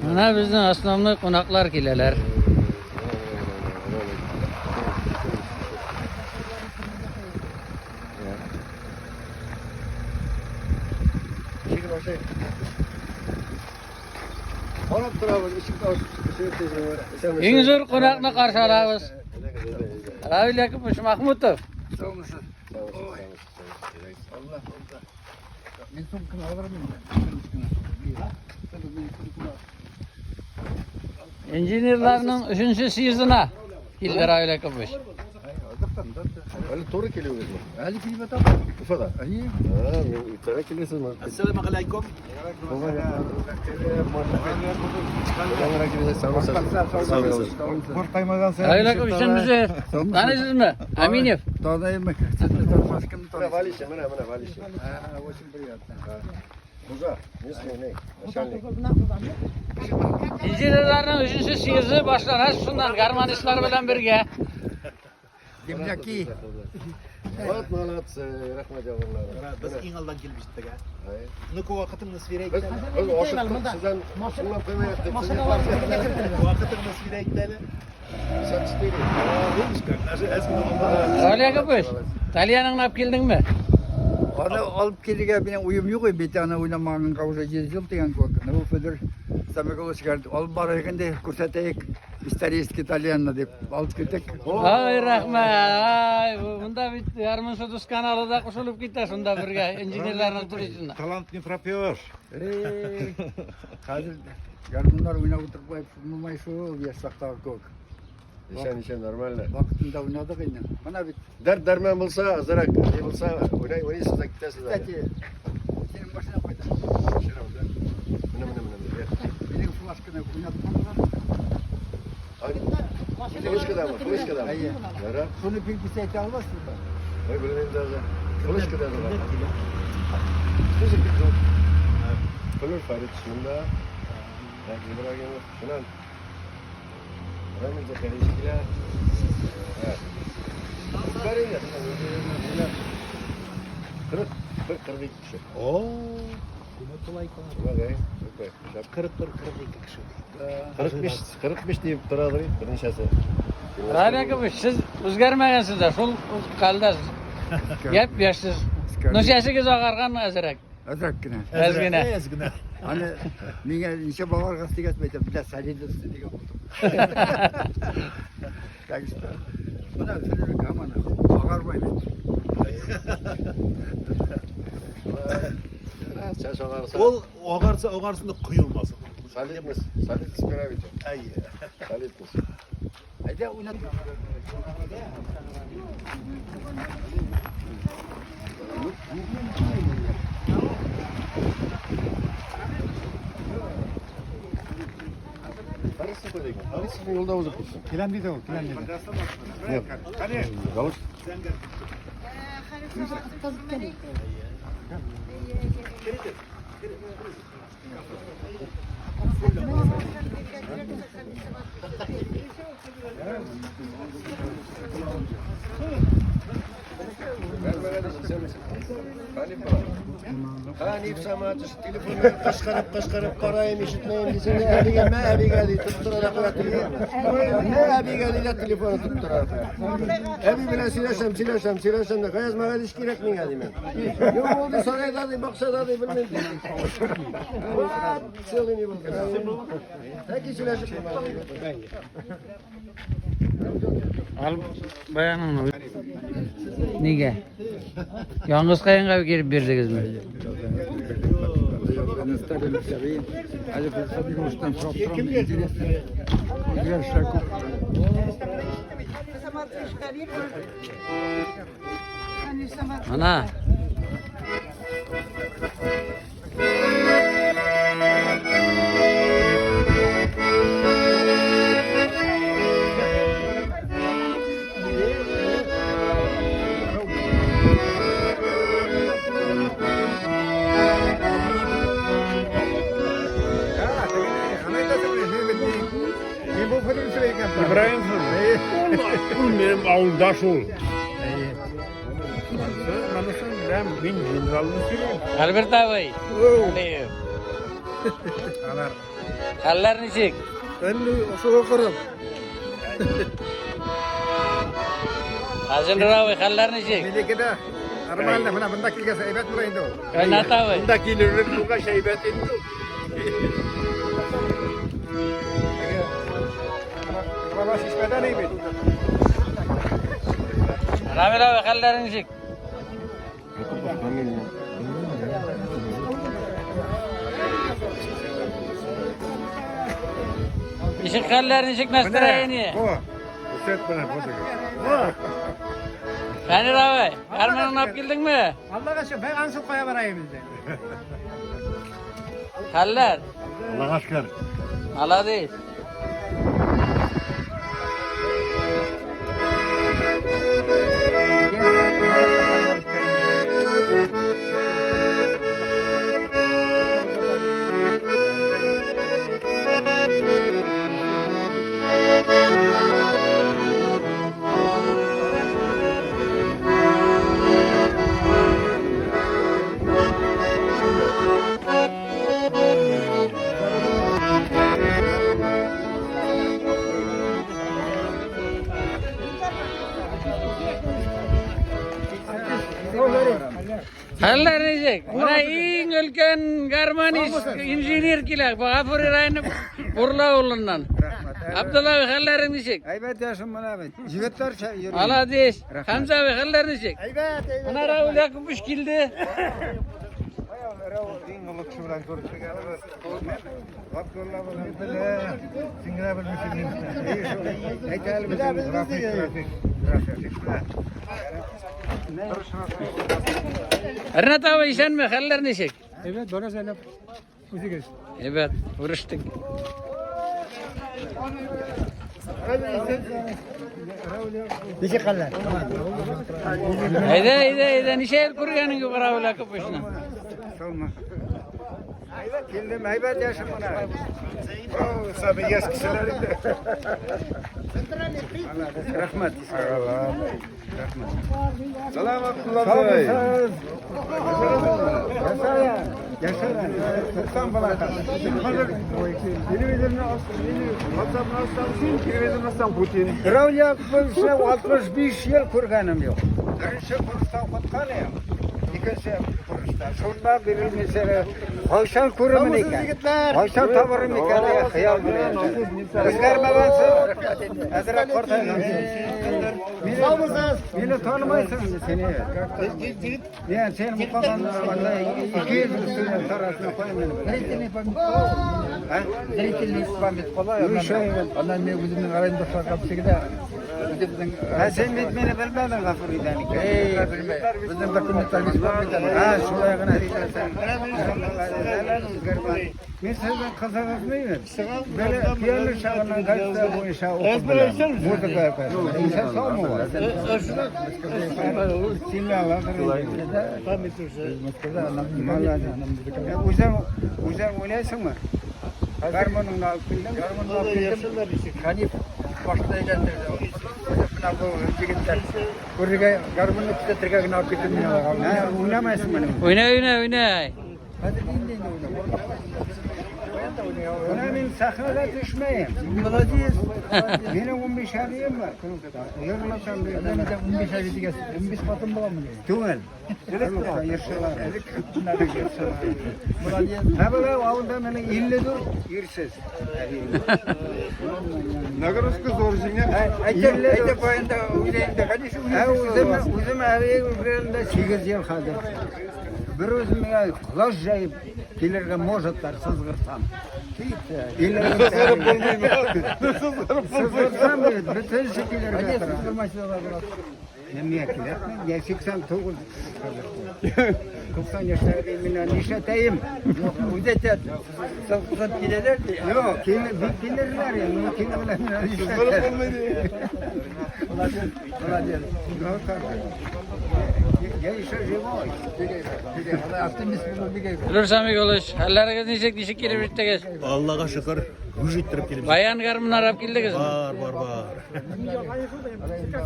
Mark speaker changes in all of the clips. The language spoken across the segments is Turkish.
Speaker 1: Mana bizning asnomli qonaqlar kelalar. Eng zo'r qonaqni qarshi olamiz. Ravil Yakubovich Mahmutov.
Speaker 2: Men sumkani olaman.
Speaker 1: İnjenerlarning 3-sezoni keldi Ravil Yakubovich.
Speaker 3: Ali to'g'ri kelyapsizmi?
Speaker 2: Ali kelyapti.
Speaker 3: Ufada.
Speaker 2: Ayi.
Speaker 3: Ha, men ertaga kelyapsizmi?
Speaker 4: Assalomu alaykum.
Speaker 2: Qo'rqmaymansan.
Speaker 1: Ravil Yakubovichni bizni taniysizmi? Aminov.
Speaker 2: Tanıyım.
Speaker 3: Valisha, mana Valisha.
Speaker 2: Ha, o'shin biryapti.
Speaker 3: Buza, ne? Nishonlik.
Speaker 1: İnjenerlarning 3-sezoni boshlanadi. Shundan garmonistlar bilan birga.
Speaker 2: Kimyaki.
Speaker 3: Malat, rahmat yog'inlar.
Speaker 4: Biz eng oldin kelishdik.
Speaker 3: Hay.
Speaker 4: Nuku vaqtimizni sveraylik.
Speaker 3: Biz oshiq sizdan mashina qo'ymayapti.
Speaker 4: Vaqtimizni sveraylik.
Speaker 1: Ravil Yakubovich, Talyaningni olib keldingmi?
Speaker 2: Onu alıp gelirken benim uyum yok ya bir tane oynamağın kavuşa geziyordum diyen korku. Ne bu fıdır? Samikoğlu çıkardı. Alıp barayken de kursatayık. İstariyski İtalyanla deyip alıp gittik.
Speaker 1: Ay rahmat. Ay bunda bir yarım sudus kanalida qo'shilib ketasiz unda birga injenerlarning turizmini.
Speaker 4: Talantli propyor.
Speaker 2: Hazır yarımlar oynayıp oturup koyup bulmay şu bir saktar kok.
Speaker 3: Nishon normalda.
Speaker 2: Vakitinde oynadık yine. Bana bir
Speaker 3: Dard darman bo'lsa, azrak, ne bo'lsa, o'ynaysiz da ketasiz.
Speaker 2: Peki. Senin başına koydum.
Speaker 3: Mana.
Speaker 2: Benim flaşkını oynadık.
Speaker 3: Flashkadami?
Speaker 2: Ayy.
Speaker 3: Yara.
Speaker 2: Şunu bir sayta almasın mı?
Speaker 3: Voy, bilmayman. Flashkadami. Qo'llar Farid shunda. Ibragimov shunan. Ramizga qarashdilar. Ha. Baringlar. 40 kishi.
Speaker 4: Oo. Buni to'lay qiladi.
Speaker 3: Bagay.
Speaker 4: 41-42 kishi.
Speaker 3: 45 deb turadi bir nechasi.
Speaker 1: Ravil Yakubovich, siz o'zgarmagansiz, shul qaldasiz. Gap bersiz. No'shasiz og'argan azrak.
Speaker 2: Azrakkina.
Speaker 1: Ozgina.
Speaker 2: Hani mine işe bavar gazete geçmeyeceğim. Bir de salide üstüne okudum. Kaçtı. Buna sürülük aman. Ağarmayın.
Speaker 3: Chash og'arsa.
Speaker 4: Ol og'arsin da quyulmasin.
Speaker 3: Salidmiz. Salid Spiravich.
Speaker 4: Ayy.
Speaker 3: Salidmiz.
Speaker 2: Haydi oynat.
Speaker 3: Qarisi qo'ydingmi? Qarisini yo'lda o'zib tursin.
Speaker 2: Kilen dedi o, kilen dedi.
Speaker 3: Yo'q. Galut. Hanif Samaç'ı telefonu qashqarib qarayım eshitmayim desang abiga ma abiga deydi turib turadi. Ne abiga deydi telefonu turib turadi. Abi bilan silasham da qayazmaga ish kerak menga deyman. Yo'q bo'ldi sarayda deb baqsada deb bilmayman. Selini bo'ldi. Taki silashib
Speaker 1: Al bayaningni. Nega? Yolg'iz qayinga kelib berdingizmi?
Speaker 2: Ben isterim seveyim. Hadi fırsat bir uçtan sokturam. Güzel şarkı.
Speaker 1: Mana.
Speaker 5: İbrahim benim avuldaş ol. Ben generalını söyleyeyim.
Speaker 1: Alberta boy. Haller nechik?
Speaker 3: Ben şu okurum.
Speaker 1: Hasan Ravi haller nechik?
Speaker 3: Melekede normalde bana bunda kilge seybet buraydı.
Speaker 1: Kaynata ve.
Speaker 3: Bunda kilgerin buga seybet indi. Baba şişmeden iyi bir.
Speaker 1: Rami Ravi haller nechik? İşik haller nechik nastarayeni?
Speaker 3: O. Üstet bana fotoğraf.
Speaker 1: Hani Ravi, Arman'ın ap geldin mi?
Speaker 3: Allah'a şükür ben ansız koya varayım bizde.
Speaker 1: Haller.
Speaker 4: Allah aşkına.
Speaker 1: Malades. Haller nechik? Mana eng ulkan garmonist injener kelar. Bu G'afur rayoni Burla o'g'lidan. Abdulla haller nechik?
Speaker 2: Aybat yaşım bana evet. Jivetler yürüyor.
Speaker 1: Malades. Hamza haller nechik?
Speaker 3: Aybat.
Speaker 1: Mana Raul Yakubovic keldi. Ernat abi işenme haller nechik?
Speaker 3: Evet, bana Zeynep. Kuzi geç.
Speaker 1: Evet, uğraştık.
Speaker 3: Nece kallar?
Speaker 1: Hayda, neçe yıl kurganın gibi Raul Yakubovic'ni?
Speaker 2: Solma. Geldim aybat yaşım bana.
Speaker 3: Sabi yaş kişilerinde.
Speaker 2: Rahmet.
Speaker 3: Selamatullah.
Speaker 2: Sağ olun. Yaşa. Sen bana kal. Televizyonu WhatsApp'ını alsam, televizyonu alsam Putin. Raul Yakupovic'le 65 yıl kurganım yok. Birinci kurstan kutkanıyım. İkinci kursta. Şurada bir mesela Havşan kurumu iken. Havşan tavırım iken diye hayal biliyorum. Özgarmavansın. Azra kortayım.
Speaker 3: Sağ mısınız?
Speaker 2: Beni tanımaysın seni. Yani sen bu kadar vallahi 200 sene tarafına koymayın. Zeytinli pamuk. Ha? Zeytinli pamuk kolay. Ondan ne bizim arayında fakapçık da. Ha sen bitmeni bilmedin Gafur'dan. Bizim dokumentler biz bilmeden. Ha şuraya kadar. Ben sizden kazanılmıyor. Böyle piyano şahından kaçta bu işe okudular. Müzik yapar. İnsan sağ mı var? Uzun oynayasın mı? Garmonun alıp bildim. Garmonun alıp bildim. Hani başta getirdi. Buna bu yigitler. Kurga garmonun kutetirga gına alıp getirdim. Oynamayasın mı?
Speaker 1: Oyna.
Speaker 2: Hadi dinleyin oyna. Ona ben sahnada düşmeyeyim. Молодец. Benim 15 ayım var. Yorulmasam ben de 15 ay gideceğiz. 15 patım bulamam. Tuğel. Yaşalar. Молодец. Ha böyle avunda beni ille dur. Yürüsüz.
Speaker 3: Nagorski zorjinga.
Speaker 2: Ayte koyunda uylayında. Hadi şu uzun araya uğrayında 8 yıl kaldı. Bir özüme kulaş jayıp келерге можеттар сызғырсам.
Speaker 3: Sızgırıp olmayayım.
Speaker 2: Сызғырсам bütün şekillerге сызғырмайсызға болады. Неме келер? Я 89 90 yaşlarda мен нишатайым. Үдетет. Сызғырып келелер. Yok, келерлер ya. Мен келелер мен
Speaker 3: Sızgırıp olmaydı.
Speaker 2: Молодец. Gelişe jemay.
Speaker 1: Ölürsem bir oluş. Halleriniz nişek nişek gelip birlikte geç.
Speaker 4: Allah'a şükür. Güç ettirip gelip.
Speaker 1: Bayan garmın Arap kildi kızım.
Speaker 4: Var.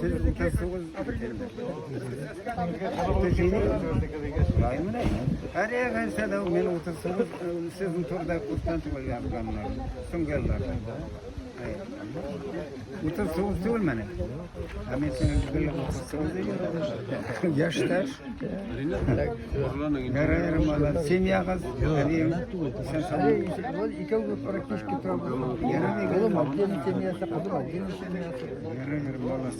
Speaker 2: Siz utasınız. Her yer gelse de men otursanız sizin turda kurtantı var yapganlar. Sungellar. Otursanız değil mi? Ama senin böyle otursanız yaşlar. Yarayırım valla. Semya kız. Hadi sen sana. Yaramıyor. Yarayırım valla.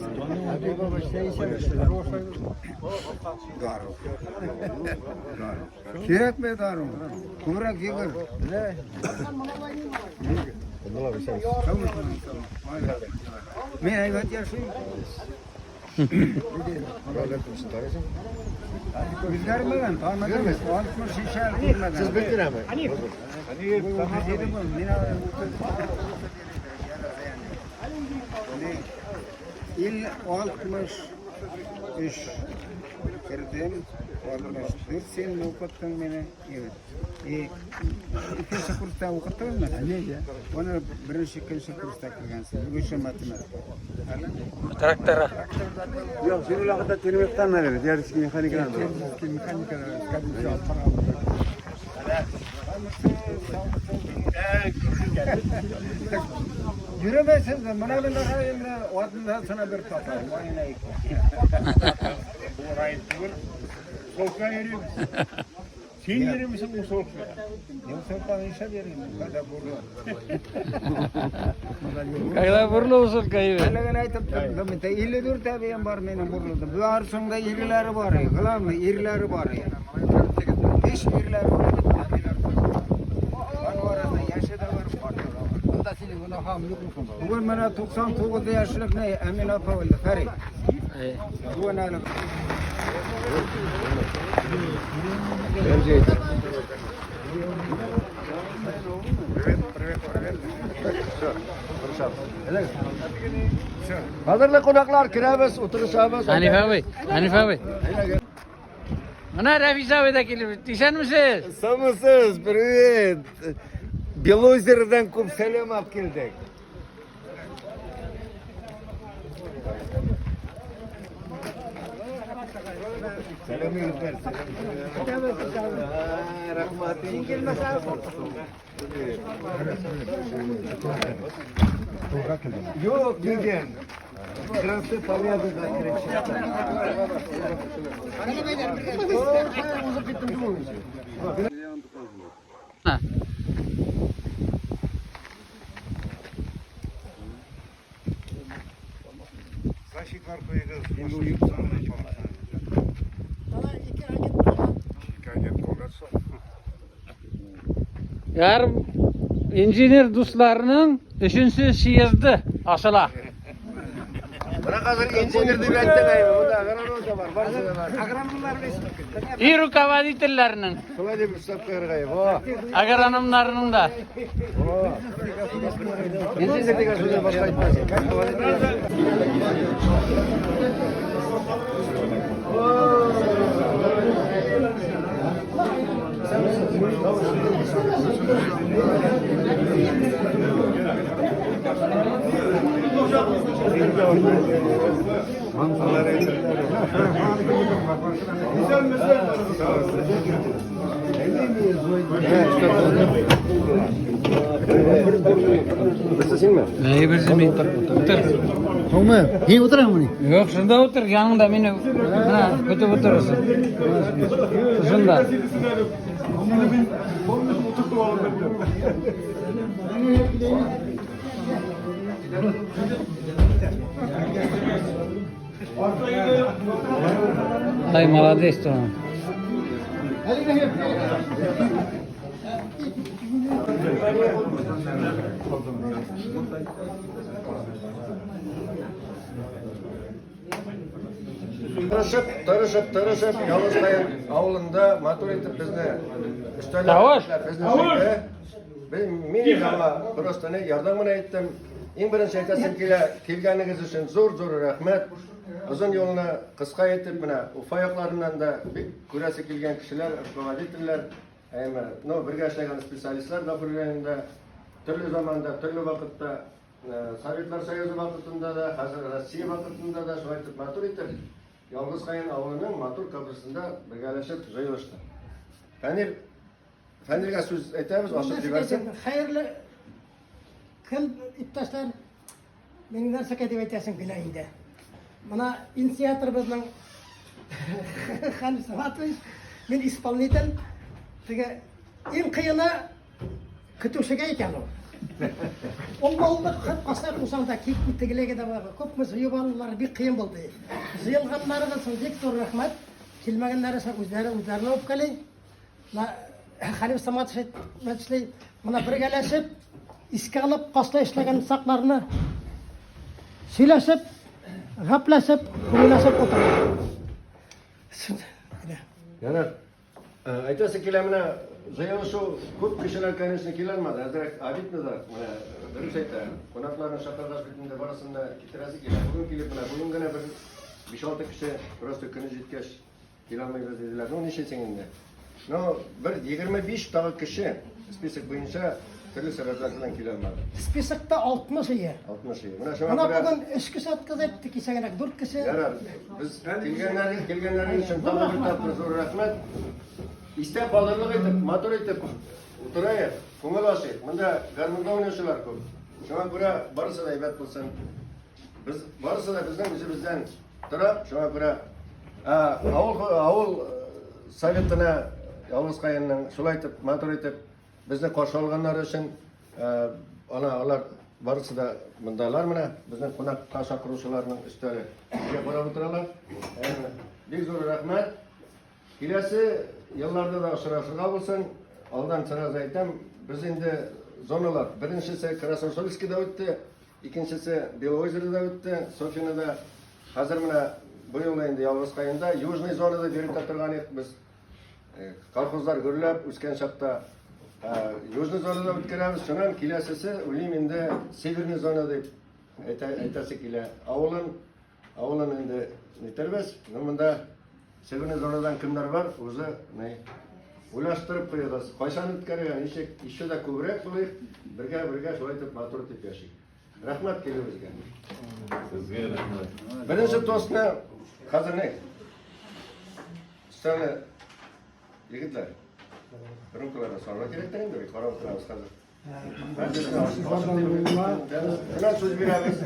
Speaker 2: Kirak be darım. Kurak yıkır. Ben hayvat yaşayayım. Bizler mi lan? Tanımadın mı? 60 şişer girmeden.
Speaker 3: Siz bildir ama.
Speaker 2: İl 63 girdim. 64 sen okuttun beni. Evet. İkinci kursta okuttun mu? Ne ya? Onu birinci ikinci kursta kırgansın. Üçü matematik.
Speaker 1: Traktara.
Speaker 2: Yok, şimdi lakıda termikten ne verir? Diğer eski mekanikten de. Yürümezsiniz de bana bir nakayımla odundan sana bir tapar.
Speaker 5: Orayı dur. Soğukta yürüyor musun? Sen yürüyor musun bu soğukta?
Speaker 2: Yok sokağın işe vereyim. Kada burlu.
Speaker 1: Kayla burlu usul kayı.
Speaker 2: Allah'ın aytıp da te illi dur tabiyen var benim burluda. Bu arsında irileri var ya. Kılar mı? İrileri var ya. Beş irileri var. Var arada yaşı da var. Bugün bana 99 yaşlık ne? Emin Apa öldü. Ferit. Bu ne alıp?
Speaker 3: Hazırlı konaklar kirabız, oturuşabız.
Speaker 1: Hanif abi. Ana Rafi abi de gelip. Dişen misiniz?
Speaker 2: Samısız, привет. Belozer'den kup selam ap geldik. Selam yürütler. Rahmatı. İngilmez Yok, gidin. Krası palyadı da
Speaker 1: Ha.
Speaker 2: Saşı karkoya kız. Şimdi uyup sana da yapalım.
Speaker 1: Yarım injiner dostlarının üçüncü şiirdi asıla.
Speaker 3: Bırak hazır incinir de beklemeyin. Burada agronom da var. Varsa da var.
Speaker 1: İru kavaditillerinin,
Speaker 3: Şuna da bir stop kırgayı.
Speaker 1: agronomlarının da.
Speaker 3: İncinir de karşıda başka gitmez. Nasılsın mı?
Speaker 1: Neyi bilsin otur.
Speaker 3: Olma. İyi oturayım mı?
Speaker 1: Yok şurada otur yanında beni. Ha, kötü oturursun. Şunda. Ay молодец tamam.
Speaker 3: Tırışıp Yavuzkayın avlunda matur etip bizni
Speaker 1: Yavaş.
Speaker 3: Ben mini ama prosto ne yardımını ettim. En birinci aytasım kelganiniz için zor rahmet. uzun yoluna kıska etip buna ufayaklarinden da bir kurası kilgen kişiler, ırkıvaditirler. No, birga ishlagan spesyalistlar dafurlarında türlü zamanda, türlü vakitte Sovetlar Soyuzu vaqtında da, hazır Rossiya vaqtında da şöyle matur etib, Yolg'iz Qayin avlining matur qabrisida birgalashib joylashdi. Fanirga so'z aytamiz, ochib yuborsin.
Speaker 6: Xayrli kun ittashlar mening narsaga deb aytasan günayingda. Mana inisiator bizning Xanis Samatovich, men исполнитель. Tega eng qiyini kutuvchiga ekan u. Allah'ım hep kasar kusanda kekli tegelege de var. Kopmaz yuvarlar bir kıyım oldu. Ziyalganları da Doktor Rahmet. Kilmegenleri ise üzerine opkali. Halif Samat Meçli buna bir geleşip iske alıp kasla işlegen saklarını sileşip, gaplaşıp, kuyulaşıp oturuyor.
Speaker 3: Yana aytasi kelamına Zayavuşu ko'p kishilar kanishni kelolmadi. Hazrat Abid Nazar mana durust aytadi. Qonaqlarni shaharlash bitganda borasida ketirasi keladi. Bugun kelib mana bugungina bir 5-6 kishi просто kuni jetkash kelolmaymiz dedilar. No nechasing endi? No bir 25 tag'i kishi spisak bo'yicha turli sabablar bilan kelolmadi.
Speaker 6: Spisikta 60 iyi.
Speaker 3: 60 yil. Mana shu
Speaker 6: Mana bugün 3 kişi atkazayapti, kesagenak 4 kişi.
Speaker 3: Yarar. Biz kelganlarning uchun taqdir topib zo'r rahmat. İstep alırlık edip, motor edip, oturayıp, kumul açıp, bunda garmında oynayışlar ko'p. Şuna göre barısı da ibet bulsun. Biz barısı da bizden taraf, şuna göre avul Sovetine Yolg'iz Qayinning şulay etip, motor edip, bizni qarshi olganlar için onlar barısı da bundalar mı? Bizden konak taşa kuruluşlarının üstleri yapara oturarlar. Bir zo'r rahmat. Kelasi yıllarda da aşırı olsun. Aldan sıra aytam. Biz endi zonalar. Birincisi Krasnosolski'de o'tdi, ikincisi Beloozer'da o'tdi, Sofina'da hozir mana bu yil endi Yolg'iz Qayinda Yujniy zonada berib turgan edik biz. Kolxozlar gullab o'sgan chaqda Yujniy zonada o'tkazamiz. Shundan kelasisi ulim endi Severniy zona deb aytasi kela. Avulin endi netarmiz. Bunda Severniy zonadan kimlar var? O'zi ulaştırıp koyacağız. Qaysan o'tkazgan ishda da ko'proq bo'lib, birga shulay deb motor deb yashaylik. Rahmat kelingizga. Sizga rahmat. Birinchi tostni hozir ne? Sizlarni yigitlar. Birinchilarni sonra kerakda endi qaror qilamiz hozir. Bilan so'z beramiz.